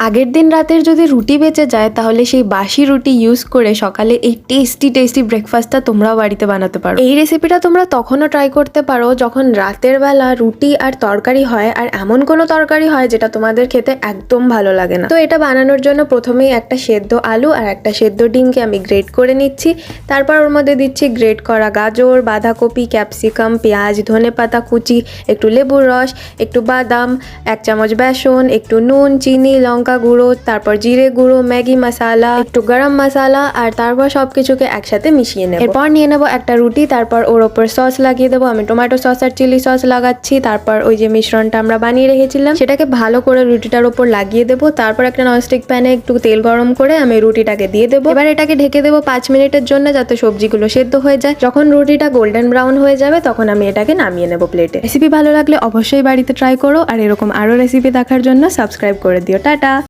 আগের দিন রাতের যদি রুটি বেঁচে যায় তাহলে সেই বাসি রুটি ইউজ করে সকালে এই টেস্টি ব্রেকফাস্টটা তোমরাও বাড়িতে বানাতে পারো। এই রেসিপিটা তোমরা তখনও ট্রাই করতে পারো যখন রাতের বেলা রুটি আর তরকারি হয়, আর এমন কোনো তরকারি হয় যেটা তোমাদের খেতে একদম ভালো লাগে না। তো এটা বানানোর জন্য প্রথমেই একটা সেদ্ধ আলু আর একটা সেদ্ধ ডিমকে আমি গ্রেট করে নিচ্ছি। তারপর ওর মধ্যে দিচ্ছি গ্রেট করা গাজর, বাঁধাকপি, ক্যাপসিকাম, পেঁয়াজ, ধনেপাতা কুচি, একটু লেবুর রস, একটু বাদাম, 1 চামচ বেসন, একটু নুন, চিনি, লঙ্কা গুঁড়ো, তারপর জিরে গুঁড়ো, ম্যাগি মশালা, একটু গরম মশালা, আর তারপর সবকিছুকে একসাথে মিশিয়ে নেব। এরপর নিয়ে নেব একটা রুটি, তারপর ওর ওপর সস লাগিয়ে দেবো। আমি টমেটো সস আর চিলি সস লাগাচ্ছি। তারপর ওই যে মিশ্রণটা আমরা বানিয়ে রেখেছিলাম সেটাকে ভালো করে রুটিটার ওপর লাগিয়ে দেবো। তারপর একটা ননস্টিক প্যানে একটু তেল গরম করে আমি রুটিটাকে দিয়ে দেবো। এবার এটাকে ঢেকে দেবো 5 মিনিটের জন্য, যাতে সবজিগুলো সেদ্ধ হয়ে যায়। যখন রুটিটা গোল্ডেন ব্রাউন হয়ে যাবে তখন আমি এটাকে নামিয়ে নেব প্লেটে। রেসিপি ভালো লাগলে অবশ্যই বাড়িতে ট্রাই করো, আর এরকম আরো রেসিপি দেখার জন্য সাবস্ক্রাইব করে দিও। টাটা।